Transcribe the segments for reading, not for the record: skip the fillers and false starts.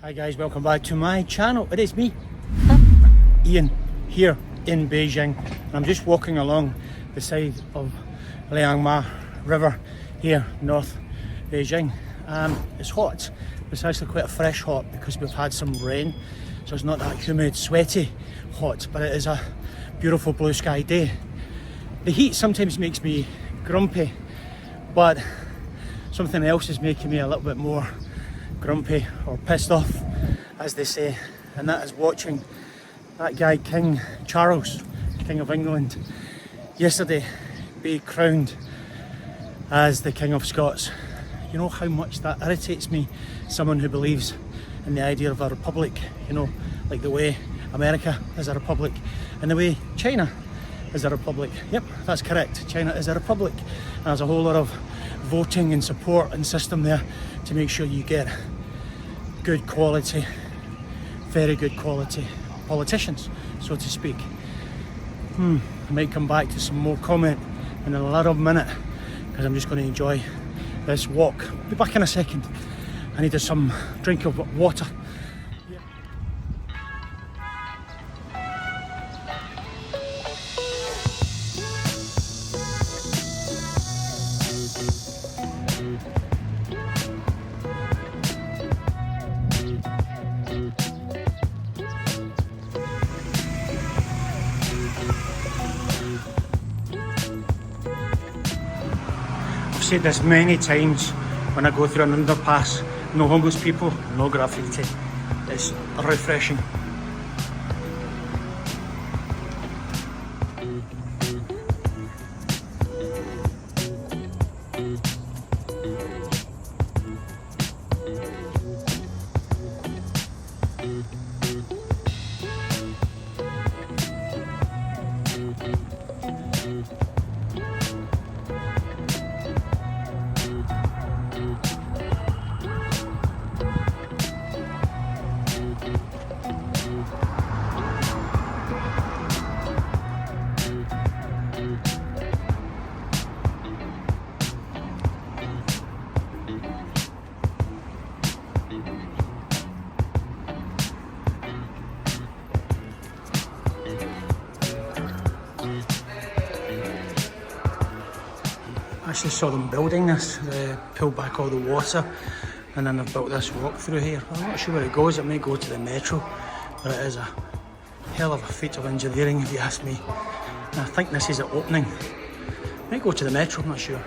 Hi guys, welcome back to my channel. It is me, Ian, here in Beijing, and I'm just walking along the side of Liangma River here, North Beijing. It's hot. It's actually quite a fresh hot because we've had some rain, so it's not that humid, sweaty hot, but it is a beautiful blue sky day. The heat sometimes makes me grumpy, but something else is making me a little bit more grumpy or pissed off, as they say, and that is watching that guy King Charles, King of England, yesterday be crowned as the King of Scots. You know how much that irritates me, someone who believes in the idea of a republic, you know, like the way America is a republic and the way China is a republic. Yep, that's correct, China is a republic, and there's a whole lot of voting and support and system there to make sure you get good quality, very good quality politicians, so to speak. I might come back to some more comment in a little minute because I'm just going to enjoy this walk. Be back in a second. I need some drink of water. I've said this many times when I go through an underpass: no homeless people, no graffiti. It's refreshing. I actually saw them building this. They pulled back all the water and then they've built this walk through here. I'm not sure where it goes. It may go to the metro, but it is a hell of a feat of engineering if you ask me. And I think this is the opening. It may go to the metro, I'm not sure.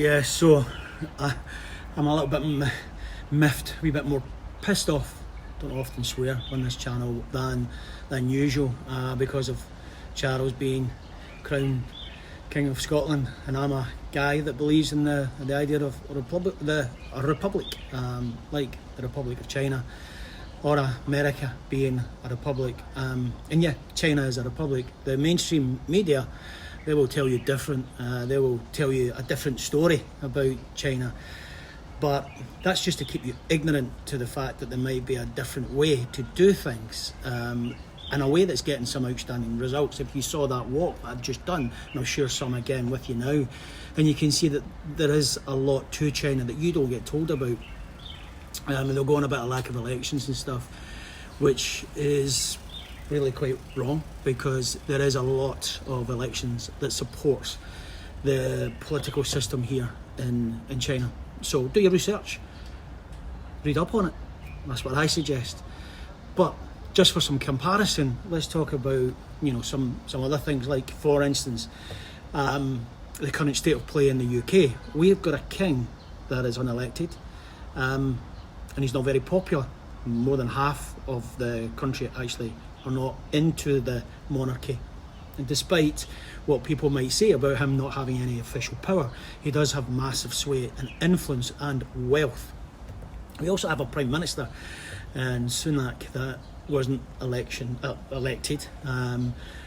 Yeah, so I'm a little bit miffed, a wee bit more pissed off, don't often swear on this channel, than usual, because of Charles being crowned King of Scotland, and I'm a guy that believes in the idea of a republic, like the Republic of China or America being a republic, and yeah, China is a republic. The mainstream media, they will tell you different. They will tell you a different story about China, but that's just to keep you ignorant to the fact that there might be a different way to do things, and a way that's getting some outstanding results. If you saw that walk that I've just done, and I'll share some again with you now, and you can see that there is a lot to China that you don't get told about. They'll go on about a lack of elections and stuff, which is really quite wrong, because there is a lot of elections that supports the political system here in China. So do your research, read up on it. That's what I suggest. But just for some comparison, let's talk about some other things, like, for instance, the current state of play in the UK. We've got a king that is unelected, and he's not very popular. More than half of the country actually are not into the monarchy. And despite what people might say about him not having any official power, he does have massive sway and influence and wealth. We also have a Prime Minister, and Sunak, that wasn't elected.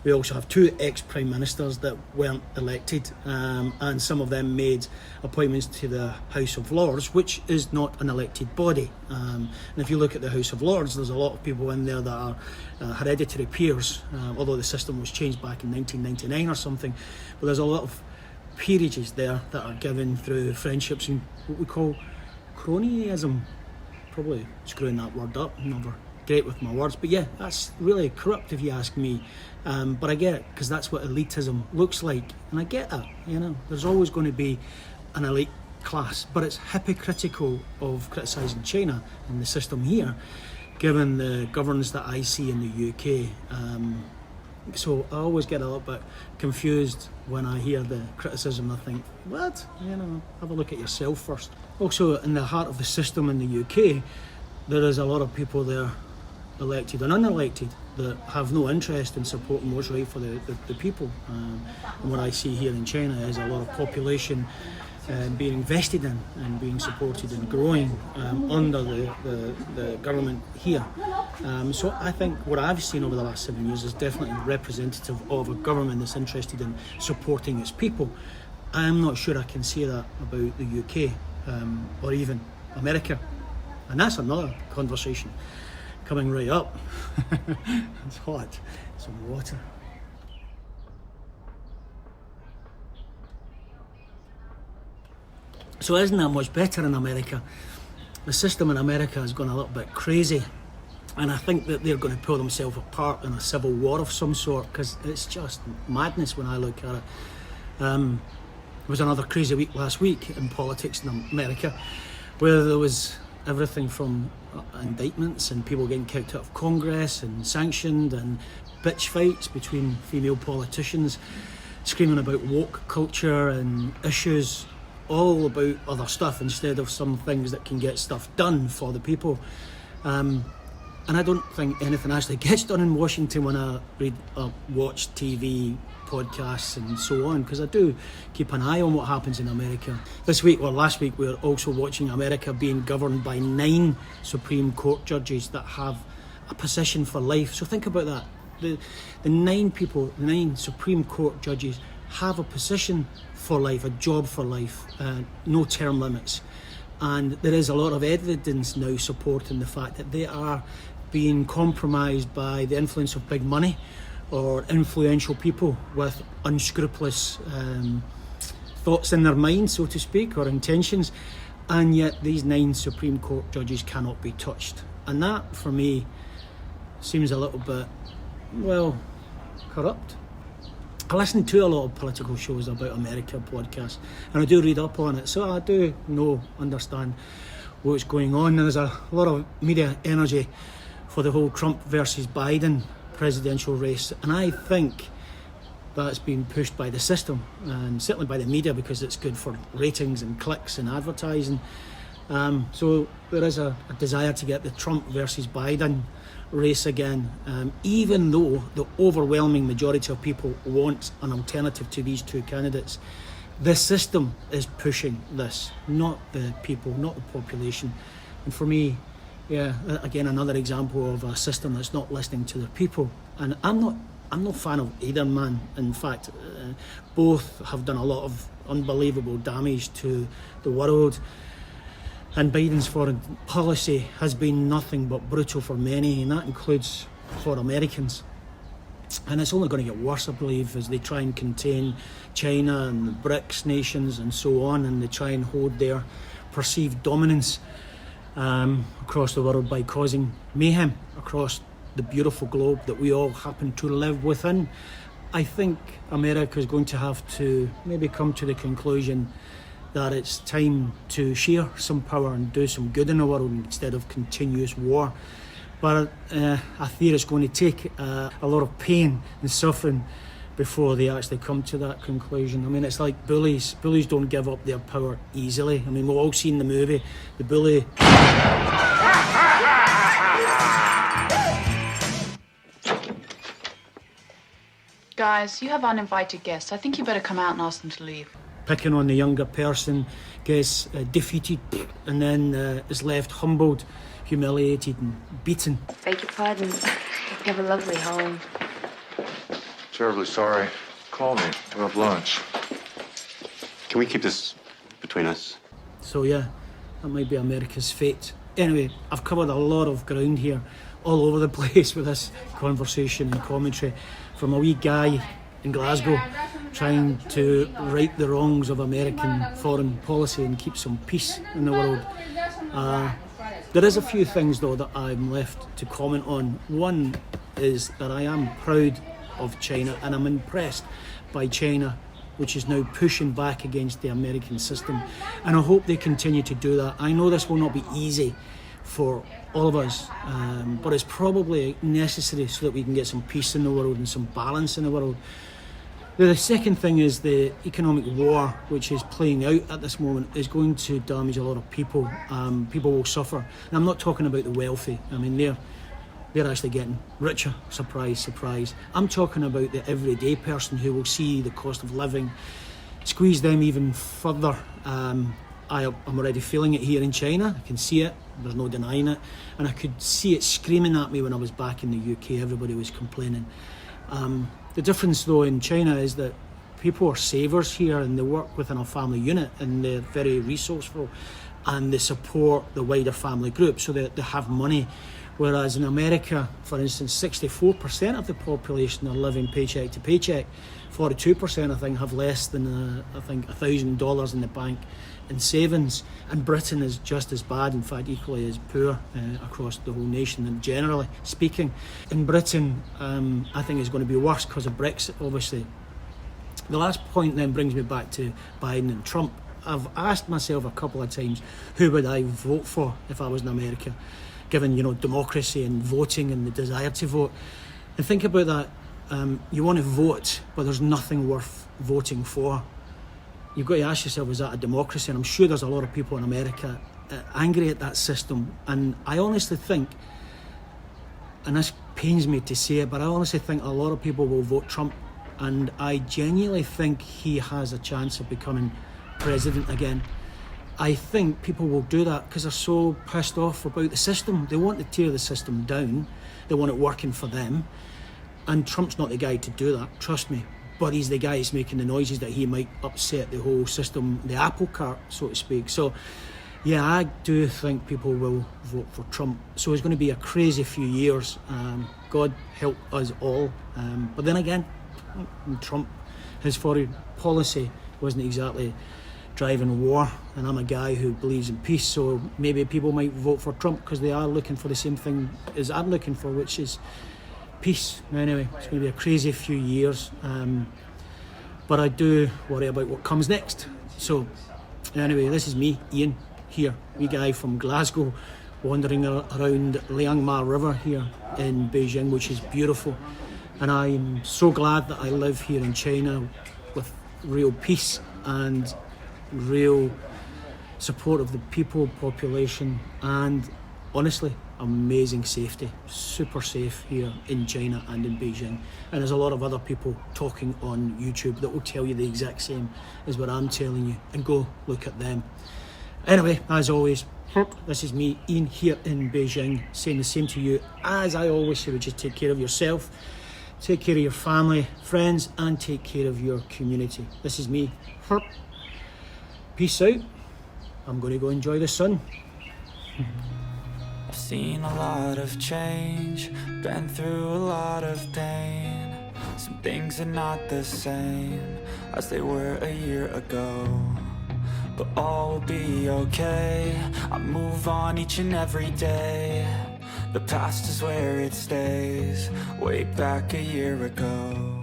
We also have two ex-Prime Ministers that weren't elected, and some of them made appointments to the House of Lords, which is not an elected body. And if you look at the House of Lords, there's a lot of people in there that are hereditary peers, although the system was changed back in 1999 or something. But there's a lot of peerages there that are given through friendships and what we call cronyism. Probably screwing that word up, never great with my words, but yeah, that's really corrupt if you ask me. But I get it, because that's what elitism looks like, and I get that. There's always going to be an elite class, but it's hypocritical of criticising China and the system here, given the governance that I see in the UK. So I always get a little bit confused when I hear the criticism. I think, what? Have a look at yourself first. Also, in the heart of the system in the UK, there is a lot of people there, elected and unelected, that have no interest in supporting what's right for the people. And what I see here in China is a lot of population being invested in and being supported and growing under the government here. So I think what I've seen over the last 7 years is definitely representative of a government that's interested in supporting its people. I'm not sure I can say that about the UK or even America. And that's another conversation coming right up. It's hot. Some water. So isn't that much better in America? The system in America has gone a little bit crazy, and I think that they're going to pull themselves apart in a civil war of some sort, because it's just madness when I look at it. It was another crazy week last week in politics in America, where there was everything from indictments and people getting kicked out of Congress and sanctioned, and bitch fights between female politicians screaming about woke culture and issues all about other stuff instead of some things that can get stuff done for the people. And I don't think anything actually gets done in Washington when I watch TV, podcasts and so on, because I do keep an eye on what happens in America. This week, or last week, we were also watching America being governed by 9 Supreme Court judges that have a position for life. So think about that. The 9 Supreme Court judges have a position for life, a job for life, no term limits. And there is a lot of evidence now supporting the fact that they are being compromised by the influence of big money or influential people with unscrupulous thoughts in their mind, so to speak, or intentions. And yet these 9 Supreme Court judges cannot be touched. And that, for me, seems a little bit, well, corrupt. I listen to a lot of political shows about America, podcasts, and I do read up on it, so I do understand what's going on. There's a lot of media energy for the whole Trump versus Biden presidential race, and I think that's being pushed by the system, and certainly by the media, because it's good for ratings and clicks and advertising. So there is a desire to get the Trump versus Biden race again, even though the overwhelming majority of people want an alternative to these two candidates. The system is pushing this, not the people, not the population. And for me, yeah, again, another example of a system that's not listening to the people. And I'm not a fan of either man. In fact, both have done a lot of unbelievable damage to the world. And Biden's foreign policy has been nothing but brutal for many, and that includes for Americans. And it's only going to get worse, I believe, as they try and contain China and the BRICS nations and so on, and they try and hold their perceived dominance across the world by causing mayhem across the beautiful globe that we all happen to live within. I think America is going to have to maybe come to the conclusion that it's time to share some power and do some good in the world instead of continuous war. But I fear it's going to take a lot of pain and suffering before they actually come to that conclusion. I mean, it's like bullies. Bullies don't give up their power easily. I mean, we've all seen the movie, the bully. Guys, you have uninvited guests. I think you better come out and ask them to leave. Picking on the younger person, gets defeated, and then is left humbled, humiliated and beaten. Beg your pardon. You have a lovely home. Terribly sorry. Call me. We'll have lunch. Can we keep this between us? So yeah, that might be America's fate. Anyway, I've covered a lot of ground here, all over the place with this conversation and commentary, from a wee guy in Glasgow trying to right the wrongs of American foreign policy and keep some peace in the world. There is a few things though that I'm left to comment on. One is that I am proud of China and I'm impressed by China, which is now pushing back against the American system, and I hope they continue to do that. I know this will not be easy for all of us, but it's probably necessary so that we can get some peace in the world and some balance in the world. The second thing is the economic war, which is playing out at this moment, is going to damage a lot of people. People will suffer. And I'm not talking about the wealthy. I mean, they're actually getting richer. Surprise, surprise. I'm talking about the everyday person who will see the cost of living squeeze them even further. I'm already feeling it here in China. I can see it. There's no denying it. And I could see it screaming at me when I was back in the UK. Everybody was complaining. The difference though in China is that people are savers here and they work within a family unit and they're very resourceful and they support the wider family group, so they have money. Whereas in America, for instance, 64% of the population are living paycheck to paycheck. 42% I think have less than $1,000 in the bank in savings. And Britain is just as bad, in fact equally as poor across the whole nation. And generally speaking, in Britain I think it's going to be worse because of Brexit, obviously. The last point then brings me back to Biden and Trump. I've asked myself a couple of times, who would I vote for if I was in America, given democracy and voting and the desire to vote. And think about that. You want to vote, but there's nothing worth voting for. You've got to ask yourself, is that a democracy? And I'm sure there's a lot of people in America angry at that system. And I honestly think, and this pains me to say it, but I honestly think a lot of people will vote Trump. And I genuinely think he has a chance of becoming president again. I think people will do that because they're so pissed off about the system. They want to tear the system down. They want it working for them. And Trump's not the guy to do that, trust me. But he's the guy who's making the noises that he might upset the whole system, the apple cart, so to speak. So, yeah, I do think people will vote for Trump. So it's going to be a crazy few years. God help us all. But then again, Trump, his foreign policy wasn't exactly driving war, and I'm a guy who believes in peace, so maybe people might vote for Trump because they are looking for the same thing as I'm looking for, which is peace. Anyway, it's going to be a crazy few years, but I do worry about what comes next. So anyway, this is me, Ian, here, wee guy from Glasgow, wandering around Liangma River here in Beijing, which is beautiful, and I'm so glad that I live here in China with real peace and real support of the people, population, and honestly amazing safety. Super safe here in China and in Beijing. And there's a lot of other people talking on YouTube that will tell you the exact same as what I'm telling you, and go look at them. Anyway, as always, this is me, Ian, here in Beijing, saying the same to you as I always say, which is take care of yourself, take care of your family, friends, and take care of your community. This is me. Peace out. I'm going to go enjoy the sun. I've seen a lot of change, been through a lot of pain. Some things are not the same as they were a year ago, but all will be okay. I move on each and every day, The past is where it stays, way back a year ago.